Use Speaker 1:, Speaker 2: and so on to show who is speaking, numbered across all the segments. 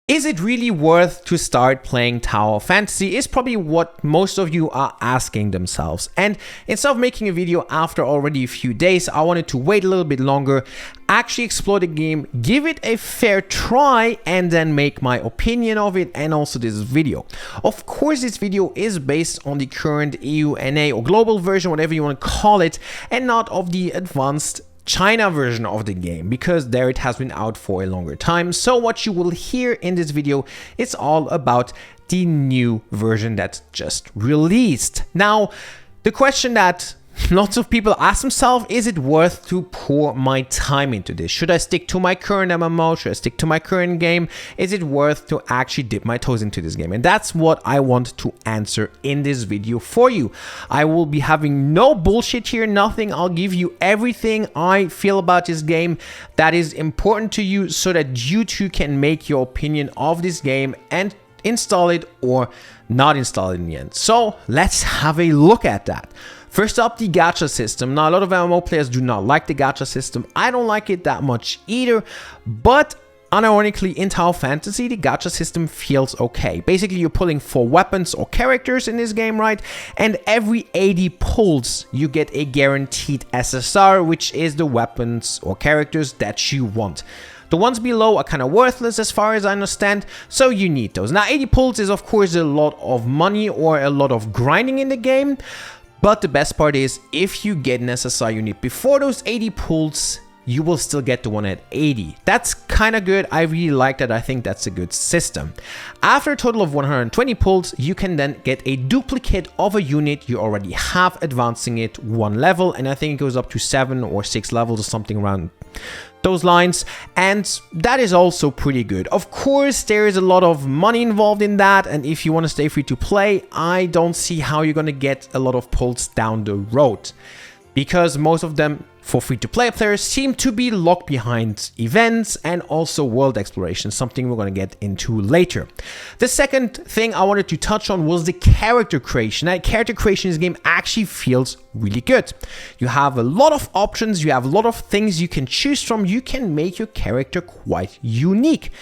Speaker 1: Is it really worth to start playing Tower of Fantasy is probably what most of you are asking themselves. And instead of making a video after already a few days, I wanted to wait a little bit longer, actually explore the game, give it a fair try, and then make my opinion of it and also this video. Of course, this video is based on the current EUNA or global version, whatever you want to call it, and not of the advanced China version of the game, because there it has been out for a longer time. So what you will hear in this video is all about the new version that's just released. Now, the question that lots of people ask themselves, is it worth to pour my time into this? Should I stick to my current MMO? Should I stick to my current game? Is it worth to actually dip my toes into this game? And that's what I want to answer in this video for you. I will be having no bullshit here, nothing. I'll give you everything I feel about this game that is important to you so that you too can make your opinion of this game and install it or not install it in the end. So let's have a look at that. First up, the gacha system. Now, a lot of MMO players do not like the gacha system. I don't like it that much either, but unironically, in Tower of Fantasy, the gacha system feels okay. Basically, you're pulling 4 weapons or characters in this game, right? And every 80 pulls, you get a guaranteed SSR, which is the weapons or characters that you want. The ones below are kind of worthless as far as I understand, so you need those. Now, 80 pulls is, of course, a lot of money or a lot of grinding in the game. But the best part is, if you get an SSR unit before those 80 pulls, you will still get the one at 80. That's kind of good. I really like that. I think that's a good system. After a total of 120 pulls, you can then get a duplicate of a unit you already have, advancing it 1 level. And I think it goes up to 7 or 6 levels or something around those lines, and that is also pretty good. Of course, there is a lot of money involved in that, and if you want to stay free to play, I don't see how you're going to get a lot of pulls down the road, because most of them for free-to-play players seem to be locked behind events and also world exploration, something we're going to get into later. The second thing I wanted to touch on was the character creation. Now, character creation in this game actually feels really good. You have a lot of options, you have a lot of things you can choose from, you can make your character quite unique.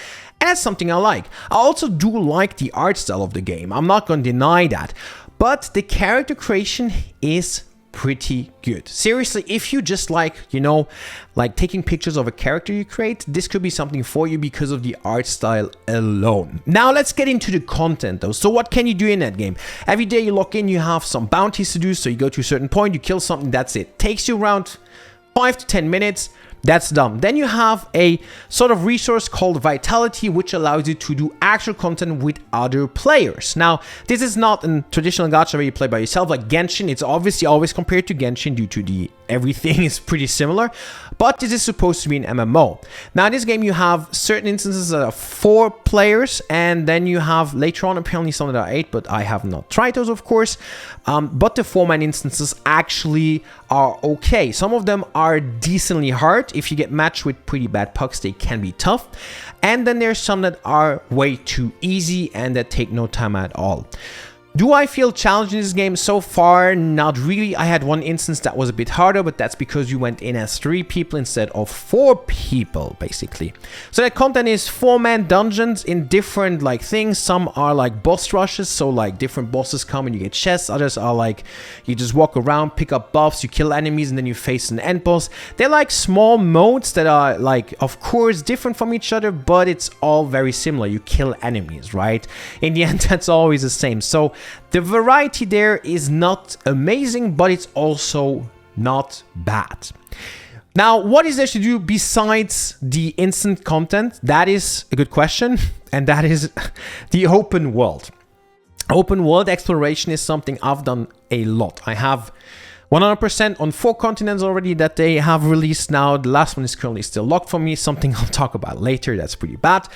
Speaker 1: And that's something I like. I also do like the art style of the game, I'm not going to deny that, but the character creation is pretty good. Seriously, if you just like, you know, like taking pictures of a character you create, this could be something for you because of the art style alone. Now let's get into the content though. So what can you do in that game? Every day you log in, you have some bounties to do. So you go to a certain point, you kill something, that's it. Takes you around 5 to 10 minutes. That's done. Then you have a sort of resource called Vitality, which allows you to do actual content with other players. Now, this is not a traditional gacha where you play by yourself like Genshin. It's obviously always compared to Genshin due to the everything is pretty similar, but this is supposed to be an MMO. Now, in this game, you have certain instances that are 4 players, and then you have later on apparently some that are 8, but I have not tried those, of course. But the 4-man instances actually are okay. Some of them are decently hard. If you get matched with pretty bad pucks, they can be tough. And then there's some that are way too easy and that take no time at all. Do I feel challenged in this game so far? Not really. I had one instance that was a bit harder, but that's because you went in as 3 people instead of 4 people, basically. So that content is 4-man dungeons in different like things. Some are like boss rushes, so like different bosses come and you get chests. Others are like you just walk around, pick up buffs, you kill enemies, and then you face an end boss. They're like small modes that are like, of course, different from each other, but it's all very similar. You kill enemies, right? In the end, that's always the same. So the variety there is not amazing, but it's also not bad. Now, what is there to do besides the instant content? That is a good question, and that is the open world. Open world exploration is something I've done a lot. I have 100% on 4 continents already that they have released now. The last one is currently still locked for me, something I'll talk about later. That's pretty bad.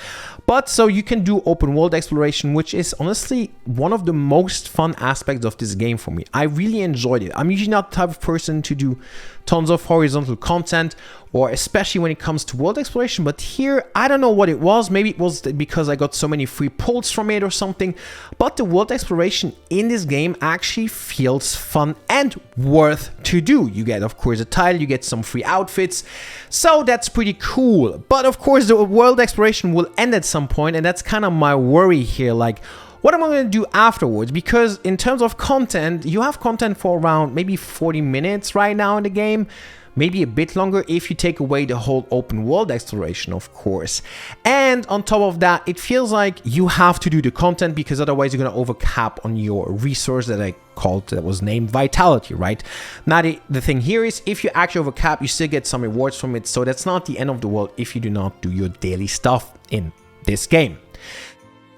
Speaker 1: But so you can do open world exploration, which is honestly one of the most fun aspects of this game for me. I really enjoyed it. I'm usually not the type of person to do tons of horizontal content. or especially when it comes to world exploration. But here, I don't know what it was. Maybe it was because I got so many free pulls from it or something. But the world exploration in this game actually feels fun and worth to do. You get, of course, a title, you get some free outfits. So that's pretty cool. But of course, the world exploration will end at some point, and that's kind of my worry here. Like, what am I going to do afterwards? Because in terms of content, you have content for around maybe 40 minutes right now in the game. Maybe a bit longer if you take away the whole open world exploration, of course. And on top of that, it feels like you have to do the content, because otherwise you're going to overcap on your resource that was named Vitality, right? Now the thing here is, if you actually overcap, you still get some rewards from it. So that's not the end of the world if you do not do your daily stuff in this game.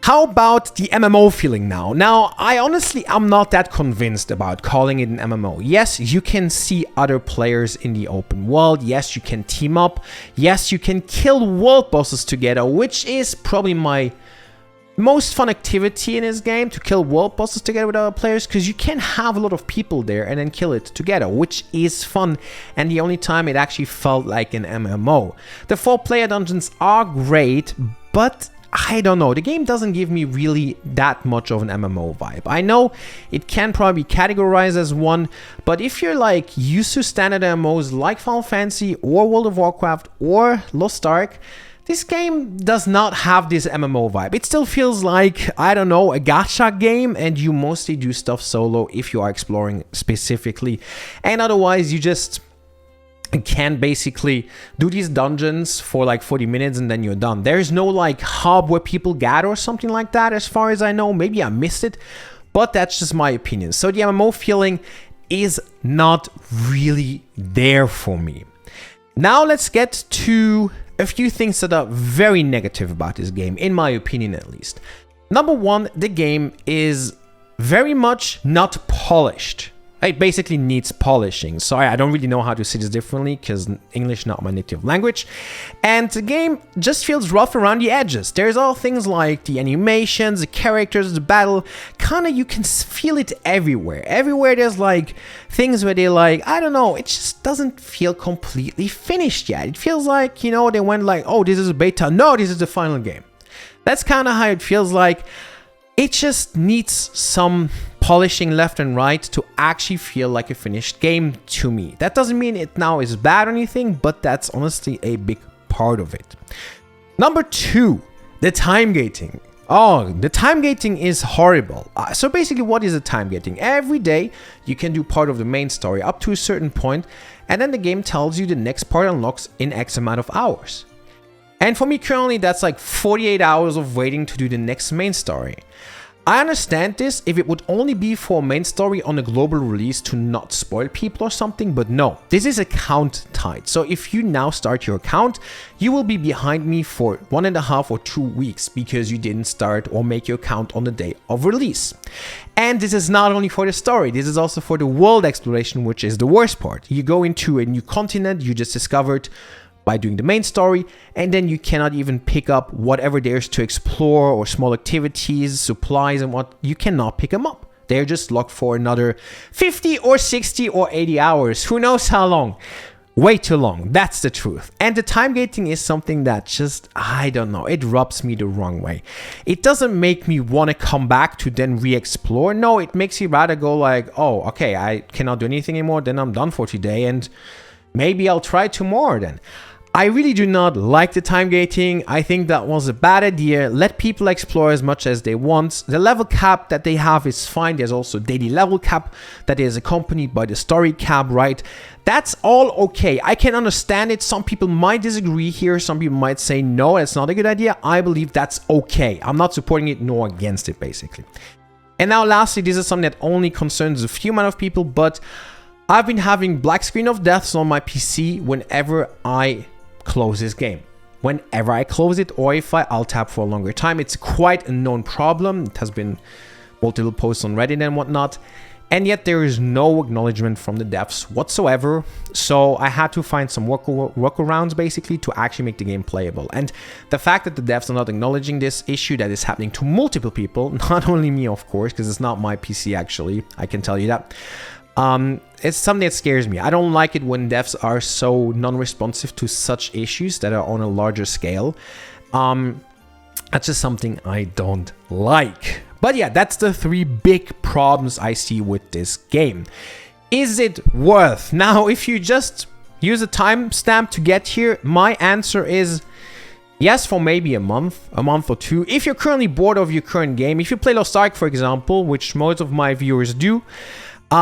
Speaker 1: How about the MMO feeling now? Now, I honestly am not that convinced about calling it an MMO. Yes, you can see other players in the open world. Yes, you can team up. Yes, you can kill world bosses together, which is probably my most fun activity in this game, to kill world bosses together with other players, because you can have a lot of people there and then kill it together, which is fun. And the only time it actually felt like an MMO. The 4-player dungeons are great, but I don't know, the game doesn't give me really that much of an MMO vibe. I know it can probably be categorized as one, but if you're like used to standard MMOs like Final Fantasy or World of Warcraft or Lost Ark, this game does not have this MMO vibe. It still feels like, I don't know, a gacha game, and you mostly do stuff solo if you are exploring specifically, and otherwise you just can basically do these dungeons for like 40 minutes and then you're done. There's no like hub where people gather or something like that, as far as I know. Maybe I missed it, but that's just my opinion. So the MMO feeling is not really there for me. Now let's get to a few things that are very negative about this game, in my opinion at least. Number one, the game is very much not polished. It basically needs polishing. Sorry, I don't really know how to say this differently, because English not my native language. And the game just feels rough around the edges. There's all things like the animations, the characters, the battle. Kinda you can feel it everywhere. Everywhere there's like things where they're like, I don't know, it just doesn't feel completely finished yet. It feels like, you know, they went like, oh, this is a beta. No, this is the final game. That's kind of how it feels like. It just needs some polishing left and right to actually feel like a finished game to me. That doesn't mean it now is bad or anything, but that's honestly a big part of it. Number two, the time gating. Oh, the time gating is horrible. So basically, what is the time gating? Every day, you can do part of the main story up to a certain point, and then the game tells you the next part unlocks in X amount of hours. And for me currently, that's like 48 hours of waiting to do the next main story. I understand this if it would only be for a main story on a global release to not spoil people or something, but no, this is account tied. So if you now start your account, you will be behind me for 1.5 or 2 weeks because you didn't start or make your account on the day of release. And this is not only for the story, this is also for the world exploration, which is the worst part. You go into a new continent you just discovered by doing the main story, and then you cannot even pick up whatever there's to explore or small activities, supplies and what, you cannot pick them up. They're just locked for another 50 or 60 or 80 hours. Who knows how long? Way too long. That's the truth. And the time gating is something that just, I don't know, it rubs me the wrong way. It doesn't make me want to come back to then re-explore. No, it makes me rather go like, oh, okay, I cannot do anything anymore, then I'm done for today, and maybe I'll try tomorrow then. I really do not like the time gating. I think that was a bad idea. Let people explore as much as they want. The level cap that they have is fine. There's also daily level cap that is accompanied by the story cap, right? That's all okay. I can understand it. Some people might disagree here. Some people might say, no, that's not a good idea. I believe that's okay. I'm not supporting it nor against it, basically. And now lastly, this is something that only concerns a few amount of people, but I've been having black screen of deaths on my PC whenever I close this game. Whenever I close it, or if I alt tab for a longer time. It's quite a known problem. It has been multiple posts on Reddit and whatnot, and yet there is no acknowledgement from the devs whatsoever. So I had to find some workarounds basically to actually make the game playable. And the fact that the devs are not acknowledging this issue that is happening to multiple people, not only me of course, because it's not my PC actually, I can tell you that. It's something that scares me. I don't like it when devs are so non-responsive to such issues that are on a larger scale. That's just something I don't like. But yeah, that's the 3 big problems I see with this game. Is it worth? Now, if you just use a timestamp to get here, my answer is yes, for maybe a month or 2. If you're currently bored of your current game, if you play Lost Ark, for example, which most of my viewers do,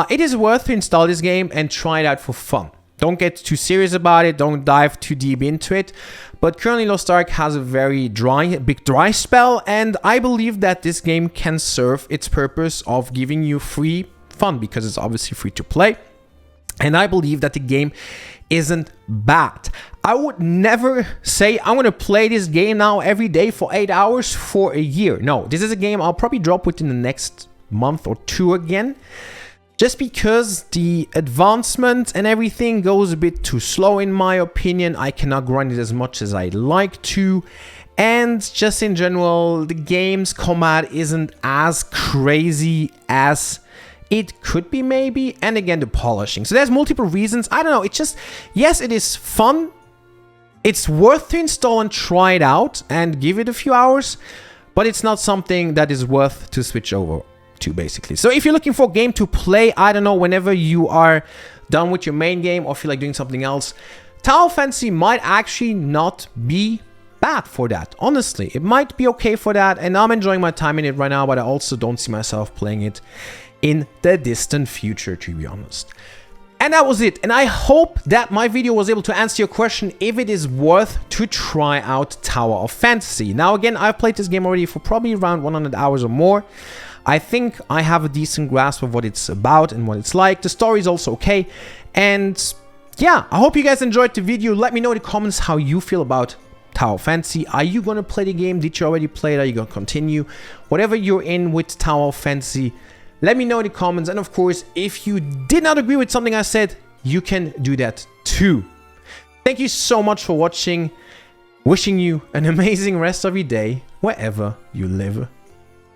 Speaker 1: it is worth to install this game and try it out for fun. Don't get too serious about it, don't dive too deep into it. But currently Lost Ark has a very big dry spell, and I believe that this game can serve its purpose of giving you free fun, because it's obviously free to play. And I believe that the game isn't bad. I would never say I'm going to play this game now every day for 8 hours for a year. No, this is a game I'll probably drop within the next month or 2 again. Just because the advancement and everything goes a bit too slow in my opinion. I cannot grind it as much as I'd like to. And just in general, the game's combat isn't as crazy as it could be maybe. And again, the polishing. So there's multiple reasons. I don't know. It's just, yes, it is fun. It's worth to install and try it out and give it a few hours. But it's not something that is worth to switch over to, basically. So if you're looking for a game to play, I don't know, whenever you are done with your main game or feel like doing something else, TowerofFantasy might actually not be bad for that. Honestly, it might be okay for that, and I'm enjoying my time in it right now, but I also don't see myself playing it in the distant future, to be honest. And that was it, and I hope that my video was able to answer your question if it is worth to try out TowerofFantasy. Now again, I've played this game already for probably around 100 hours or more. I think I have a decent grasp of what it's about and what it's like. The story is also okay. And yeah, I hope you guys enjoyed the video. Let me know in the comments how you feel about TowerofFantasy. Are you going to play the game? Did you already play it? Are you going to continue? Whatever you're in with TowerofFantasy, let me know in the comments. And of course, if you did not agree with something I said, you can do that too. Thank you so much for watching. Wishing you an amazing rest of your day, wherever you live.